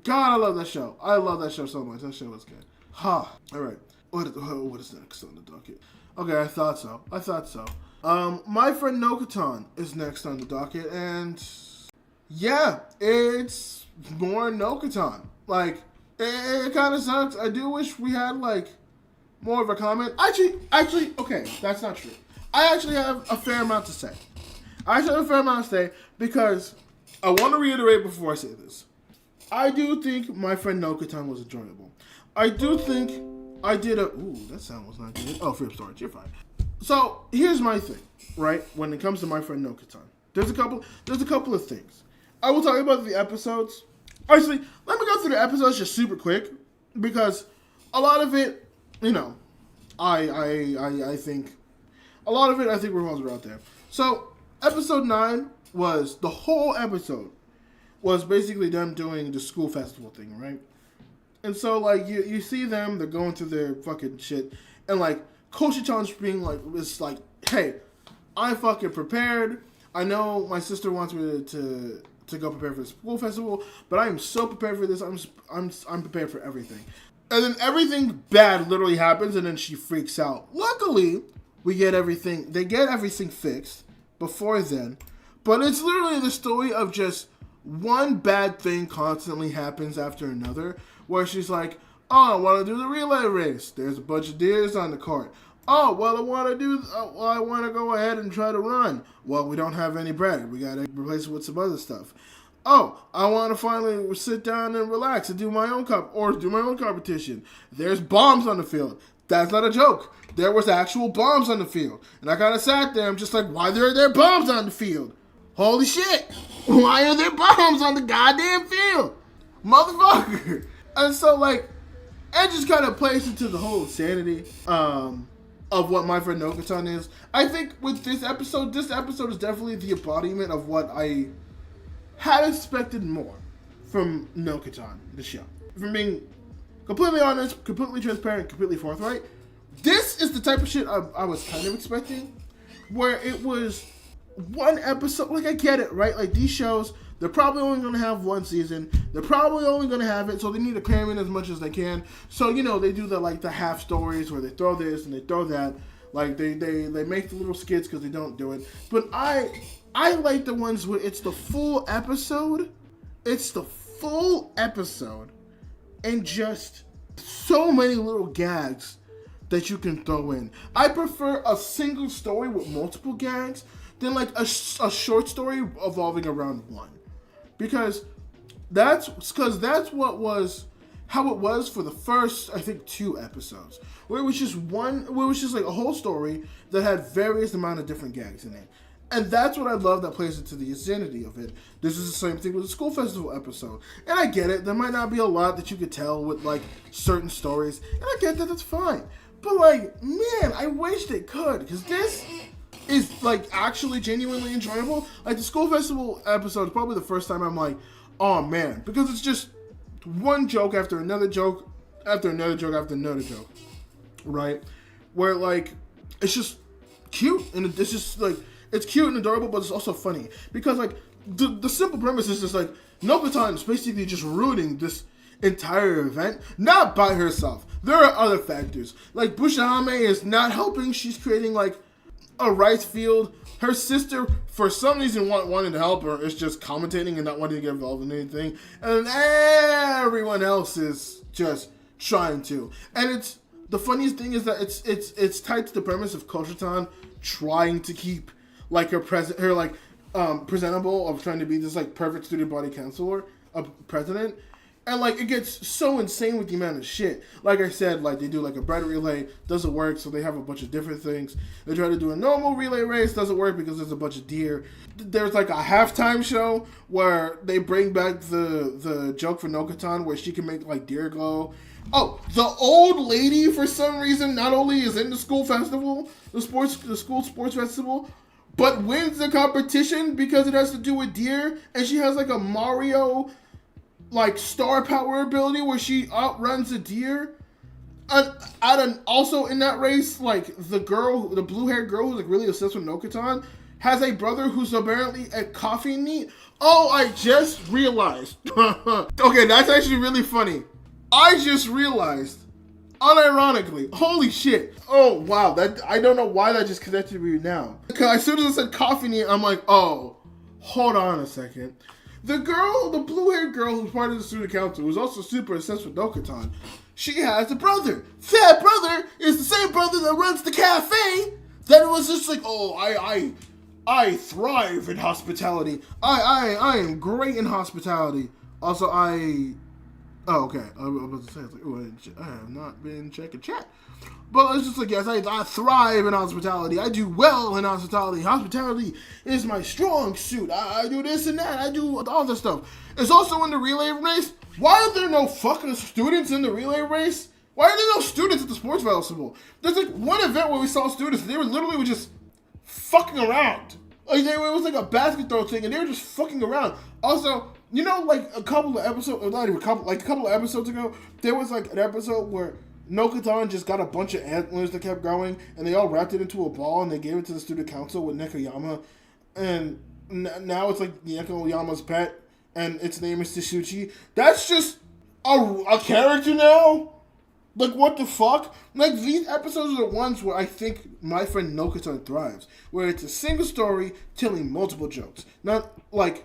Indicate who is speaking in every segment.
Speaker 1: God, I love that show. I love that show so much. That show was good. All right. What is next on the docket? Okay, I thought so. My friend Nokotan is next on the docket, and yeah, it's more Nokotan. Like, it kind of sucks. I do wish we had, like, more of a comment. Actually, okay, that's not true. I actually have a fair amount to say. Because I want to reiterate before I say this. I do think my friend Nokotan was enjoyable. I do think I did a... Ooh, that sound was not good. Oh, free of storage. You're fine. So, here's my thing, right? When it comes to my friend Nokotan. There's a couple of things. I will talk about the episodes. Actually, let me go through the episodes just super quick. Because a lot of it, you know, I think... A lot of it, I think, revolves around there. So, episode 9 was... The whole episode was basically them doing the school festival thing, right? And so, like, you see them, they're going through their fucking shit, and, like, Koshi-chan's being, like, it's like, hey, I'm fucking prepared. I know my sister wants me to go prepare for the school festival, but I am so prepared for this. I'm prepared for everything. And then everything bad literally happens, and then she freaks out. Luckily, they get everything fixed before then, but it's literally the story of just one bad thing constantly happens after another, where she's like, oh, I want to do the relay race. There's a bunch of deers on the cart. Oh, well, I want to go ahead and try to run. Well, we don't have any bread. We got to replace it with some other stuff. Oh, I want to finally sit down and relax and do my own competition. There's bombs on the field. That's not a joke. There was actual bombs on the field. And I kind of sat there. I'm just like, why are there bombs on the field? Holy shit. Why are there bombs on the goddamn field? Motherfucker. And so, like, it just kind of plays into the whole insanity of what my friend Nokotan is. I think with this episode is definitely the embodiment of what I had expected more from Nokotan, the show. From being completely honest, completely transparent, completely forthright, this is the type of shit I was kind of expecting, where it was one episode. Like, I get it, right? Like, these shows, they're probably only going to have one season. They're probably only going to have it, so they need to cram in as much as they can. So, you know, they do the half stories where they throw this and they throw that. Like, they make the little skits because they don't do it. But I like the ones where it's the full episode. It's the full episode. And just so many little gags that you can throw in. I prefer a single story with multiple gags than, like, a short story evolving around one. Because that's how it was for the first, I think, 2 episodes, where it was just like a whole story that had various amount of different gags in it. And that's what I love that plays into the insanity of it. This is the same thing with the school festival episode. And I get it, there might not be a lot that you could tell with, like, certain stories, and I get that, that's fine. But, like, man, I wish they could, because this is, like, actually genuinely enjoyable. Like, the school festival episode is probably the first time I'm like, oh man, because it's just one joke after another joke after another joke after another joke, right? Where, like, it's just cute, and it's just, like, it's cute and adorable, but it's also funny. Because, like, the simple premise is just, like, Nokotan is basically just ruining this entire event, not by herself. There are other factors. Like, Bushahame is not helping. She's creating, like, a rice field. Her sister, for some reason, wanting to help her, is just commentating and not wanting to get involved in anything. And everyone else is just trying to. And it's the funniest thing is that it's tied to the premise of Koshi-chan trying to keep, like, her presentable, of trying to be this, like, perfect student body counselor, a president. And, like, it gets so insane with the amount of shit. Like I said, like, they do, like, a bread relay, doesn't work, so they have a bunch of different things. They try to do a normal relay race, doesn't work because there's a bunch of deer. There's, like, a halftime show where they bring back the joke for Nokotan where she can make, like, deer glow. Oh, the old lady, for some reason, not only is in the school festival, the school sports festival, but wins the competition because it has to do with deer, and she has, like, a Mario, like, star power ability where she outruns a deer. Also in that race, like, the blue-haired girl who's, like, really obsessed with Nokotan has a brother who's apparently a coffee neat. Oh, I just realized. Okay, that's actually really funny. I just realized, unironically, holy shit. Oh, wow. That I don't know why that just connected with me now. Because as soon as I said coffee neat, I'm like, oh, hold on a second. The blue-haired girl who's part of the student council, who's also super obsessed with Nokotan, she has a brother. That brother is the same brother that runs the cafe that was just like, oh, I thrive in hospitality. I am great in hospitality. Also, oh, okay. I was about to say, it's like, oh, I have not been checking chat. But it's just like, yes, I thrive in hospitality. I do well in hospitality. Hospitality is my strong suit. I do this and that. I do all this stuff. It's also in the relay race. Why are there no fucking students in the relay race? Why are there no students at the sports festival? There's like one event where we saw students. They were literally just fucking around. Like it was like a basket throw thing, and they were just fucking around. Also, you know, like a couple of episodes, not even a couple of episodes ago, there was like an episode where Nokotan just got a bunch of antlers that kept growing, and they all wrapped it into a ball, and they gave it to the student council with Nekoyama, and now it's like Nekoyama's pet, and its name is Tsuchi. That's just a character now? Like, what the fuck? Like, these episodes are the ones where I think my friend Nokotan thrives, where it's a single story telling multiple jokes. Not, like,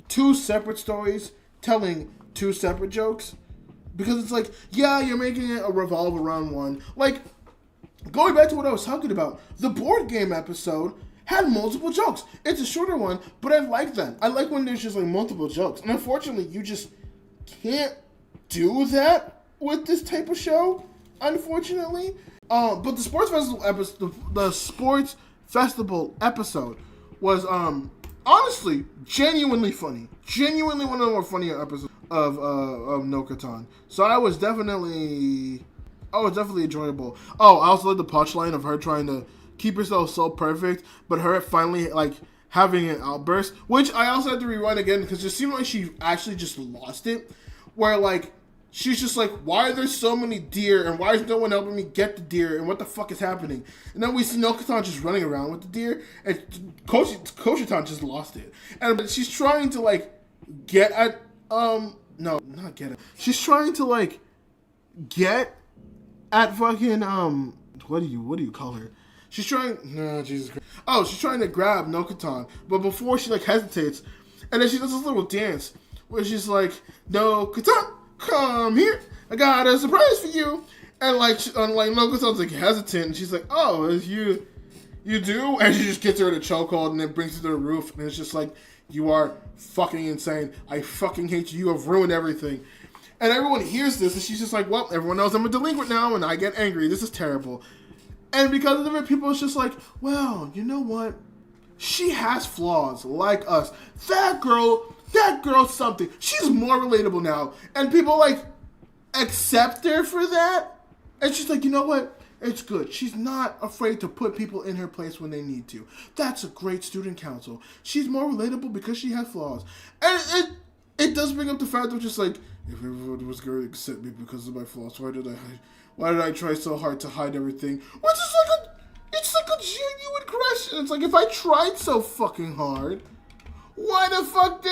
Speaker 1: two separate stories telling two separate jokes. Because it's like, yeah, you're making it a revolve around one. Like, going back to what I was talking about, the board game episode had multiple jokes. It's a shorter one, but I like that. I like when there's just, like, multiple jokes. And unfortunately, you just can't do that with this type of show, unfortunately. But the sports festival episode was honestly genuinely funny. Genuinely one of the more funnier episodes of Nokotan. So I was definitely enjoyable. Oh, I also like the punchline of her trying to keep herself so perfect, but her finally like having an outburst, which I also had to rewind again because it seemed like she actually just lost it. Where like she's just like, why are there so many deer, and why is no one helping me get the deer, and what the fuck is happening? And then we see Nokotan just running around with the deer, and Koshitan just lost it. And she's trying to like get at no, not get it. She's trying to like get at fucking what do you call her? She's trying, no, Jesus Christ. Oh, she's trying to grab Nokotan, but before she like hesitates, and then she does this little dance where she's like, Nokotan, come here, I got a surprise for you. And like Nokotan's like hesitant, and she's like, oh, you do? And she just gets her in a chokehold and then brings her to the roof, and it's just like, you are fucking insane. I fucking hate you. You have ruined everything. And everyone hears this, and she's just like, well, everyone knows I'm a delinquent now, and I get angry. This is terrible. And because of it, people are just like, well, you know what? She has flaws like us. That girl's something. She's more relatable now. And people, like, accept her for that. And she's like, you know what? It's good. She's not afraid to put people in her place when they need to. That's a great student council. She's more relatable because she has flaws. And it does bring up the fact of just like, if everyone was going to accept me because of my flaws, why did I try so hard to hide everything? Which is like it's like a genuine question. It's like, if I tried so fucking hard, why the fuck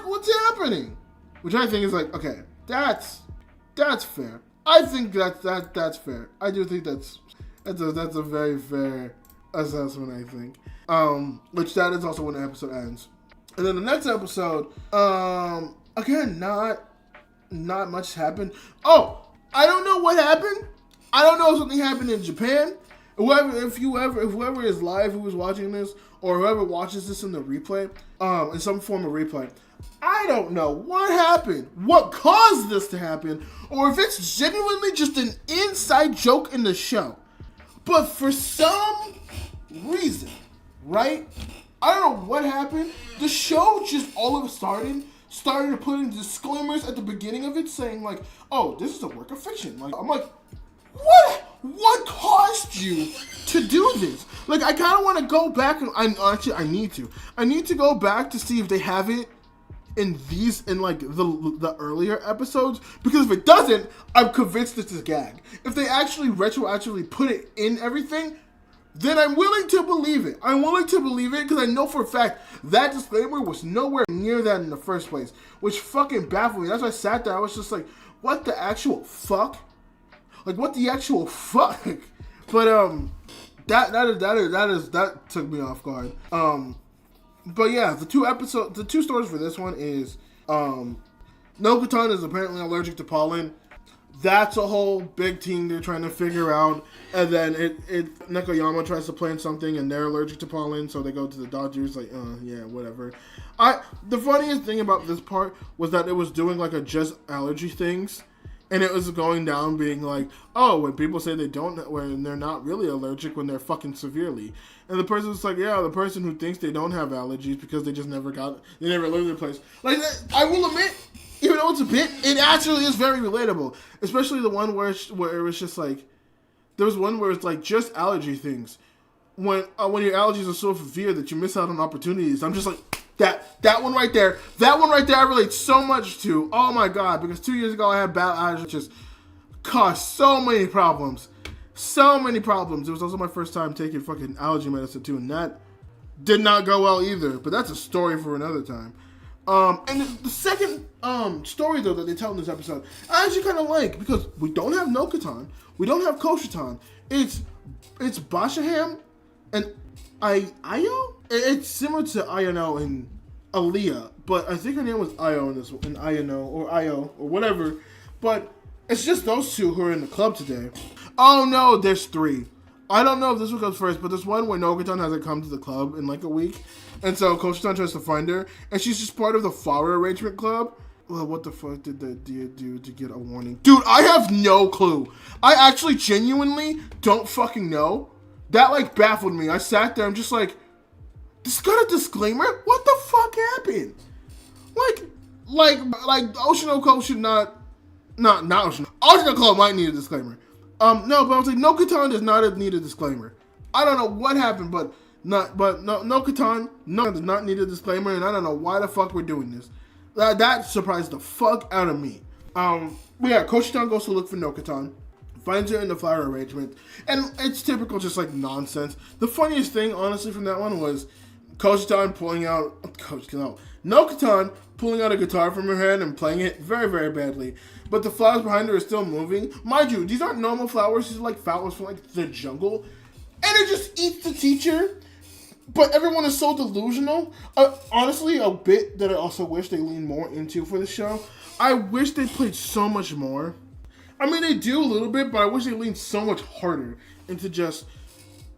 Speaker 1: what's happening? Which I think is like, okay, that's fair. I think that's fair. I do think that's a very fair assessment, I think. Which that is also when the episode ends. And then the next episode, again, not much happened. Oh, I don't know what happened. I don't know if something happened in Japan. Whoever is live who is watching this, or whoever watches this in the replay, in some form of replay, I don't know what happened, what caused this to happen, or if it's genuinely just an inside joke in the show. But for some reason, right? I don't know what happened. The show just all of a sudden started putting disclaimers at the beginning of it saying like, oh, this is a work of fiction. Like, I'm like, what caused you to do this? Like, I kind of want to go back and I need to go back to see if they have it in like the earlier episodes, because if it doesn't, I'm convinced it's a gag. If they actually retroactively put it in everything, then I'm willing to believe it. I'm willing to believe it because I know for a fact that disclaimer was nowhere near that in the first place, which fucking baffled me. That's why I sat there. I was just like, what the actual fuck? Like, what the actual fuck? But that took me off guard. But yeah, the two stories for this one is Nokotan is apparently allergic to pollen. That's a whole big thing they're trying to figure out. And then Nekoyama tries to plant something and they're allergic to pollen, so they go to the doctors like, yeah, whatever. The funniest thing about this part was that it was doing like a just allergy things. And it was going down being like, oh, when people say when they're not really allergic when they're fucking severely. And the person's like, yeah, the person who thinks they don't have allergies because they never lived in a place. Like, I will admit, even though it's a bit, it actually is very relatable. Especially the one where it was just like, there was one where it's like just allergy things. When your allergies are so severe that you miss out on opportunities. I'm just like, that one right there. That one right there I relate so much to. Oh my god, because 2 years ago I had bad allergies, just caused so many problems. So many problems. It was also my first time taking fucking allergy medicine too, and that did not go well either. But that's a story for another time. And the second story though that they tell in this episode, I actually kind of like, because we don't have Nokotan, we don't have Koshatan. It's Bashaham and Ayo. It's similar to Ayano and Aaliyah, but I think her name was Ayo in this one, in Ayano or Ayo or whatever. But it's just those two who are in the club today. Oh no, there's three. I don't know if this one comes first, but there's one where Nokotan hasn't come to the club in like a week. And so Koshatan tries to find her, and she's just part of the flower arrangement club. Well, what the fuck did that do to get a warning? Dude, I have no clue. I actually genuinely don't fucking know. That like baffled me. I sat there, I'm just like, this got a disclaimer? What the fuck happened? Like Oshinoko should not Ocean. Oshinoko might need a disclaimer. No, but I was like, Nokotan does not need a disclaimer. I don't know what happened, but Nokotan does not need a disclaimer, and I don't know why the fuck we're doing this. That surprised the fuck out of me. Yeah, Koshatan goes to look for Nokotan, finds her in the flower arrangement, and it's typical just like nonsense. The funniest thing, honestly, from that one was Nokotan pulling out a guitar from her head and playing it very, very badly. But the flowers behind her are still moving. Mind you, these aren't normal flowers. These are like flowers from like the jungle. And it just eats the teacher. But everyone is so delusional. Honestly, a bit that I also wish they leaned more into for the show. I wish they played so much more. I mean, they do a little bit, but I wish they leaned so much harder into just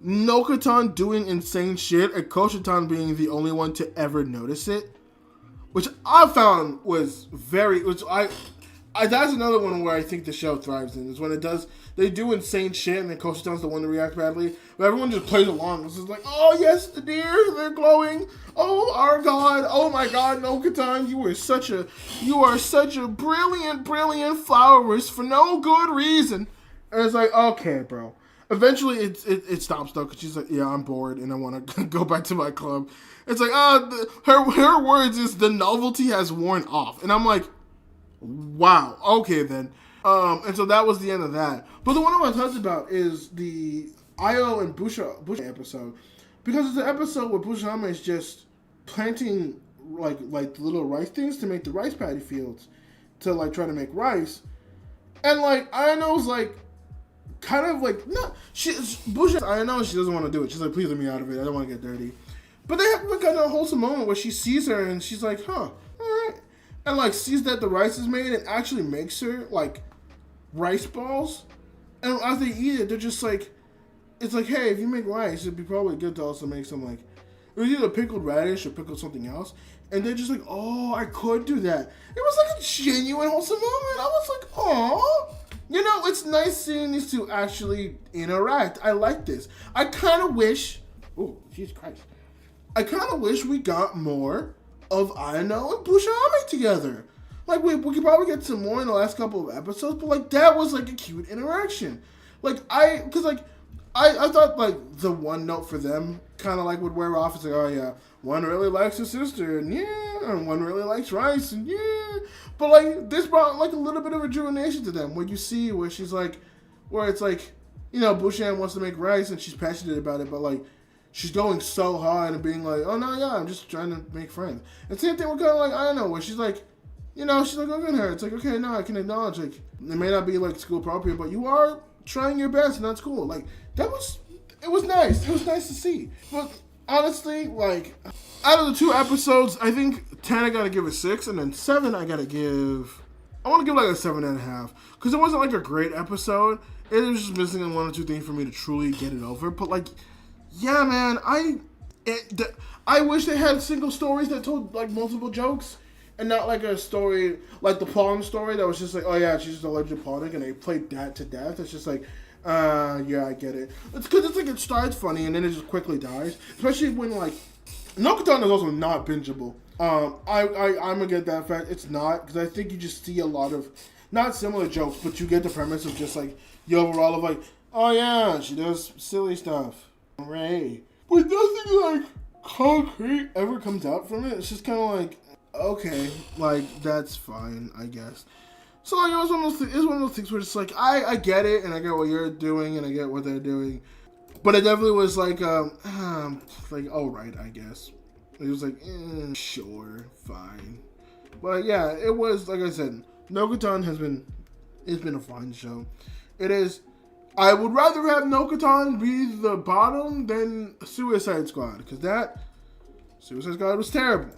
Speaker 1: Nokotan doing insane shit and Koshatan being the only one to ever notice it. Which I found was that's another one where I think the show thrives in, is when they do insane shit and then Koshitan's the one to react badly, but everyone just plays along. It's just like, oh yes, the deer, they're glowing. Oh our god, oh my god, Nokotan, you are such a brilliant flowerist for no good reason. And it's like, okay, bro. Eventually it stops though, because she's like, yeah, I'm bored and I want to go back to my club. It's like, her words is the novelty has worn off, and I'm like, wow, okay then. And so that was the end of that. But the one I want to talk about is the Ayo and Busha episode, because it's an episode where Bushama is just planting like little rice things to make the rice paddy fields to like try to make rice, and like Ayano's like kind of like Busha. I know she doesn't want to do it. She's like, please let me out of it. I don't want to get dirty. But they have like a wholesome moment where she sees her and she's like, huh, alright. And like sees that the rice is made and actually makes her like rice balls. And as they eat it, they're just like, it's like, hey, if you make rice, it'd be probably good to also make some like, it was either pickled radish or pickled something else. And they're just like, oh, I could do that. It was like a genuine wholesome moment. I was like, oh, you know, it's nice seeing these two actually interact. I like this. I kind of wish, oh, Jesus Christ. I kind of wish we got more of Ayano and Bushame together. Like, we could probably get some more in the last couple of episodes, but, like, that was, like, a cute interaction. Like, I thought, like, the one note for them kind of, like, would wear off. It's like, oh, yeah, one really likes his sister, and yeah, and one really likes rice, and yeah. But, like, this brought, like, a little bit of rejuvenation to them, where you see where she's, like, where it's, like, you know, Bushan wants to make rice and she's passionate about it, but like she's going so hard and being like, oh no, yeah, I'm just trying to make friends. And same thing with kind of like, I don't know, where she's like, you know, she's like, look at her. It's like, okay, no, I can acknowledge, like, it may not be like school appropriate, but you are trying your best and that's cool. Like, it was nice. It was nice to see. But honestly, like, out of the 2 episodes, I think 10 I gotta give a 6, and then 7 I want to give like a 7.5. Because it wasn't like a great episode. It was just missing 1 or 2 things for me to truly get it over. But like, yeah, man, I wish they had single stories that told like multiple jokes. And not like a story, like the Pawn story that was just like, oh yeah, she's just a legend Pawnic, and they played that to death. It's just like, yeah, I get it. It's because it's like it starts funny and then it just quickly dies. Especially when like, Nokotan is also not bingeable. I'm gonna get that fact. It's not, because I think you just see a lot of, not similar jokes, but you get the premise of just like, the overall of like, oh yeah, she does silly stuff. Hooray. But nothing like concrete ever comes out from it. It's just kind of like, okay, like, that's fine, I guess. So, like, it was one of those things where it's like, I get it, and I get what you're doing, and I get what they're doing. But it definitely was like, like, alright, I guess. It was like, sure, fine. But yeah, it was, like I said, Nokotan it's been a fine show. It is, I would rather have Nokotan be the bottom than Suicide Squad, because that Suicide Squad was terrible.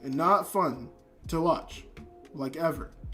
Speaker 1: And not fun to watch, like ever.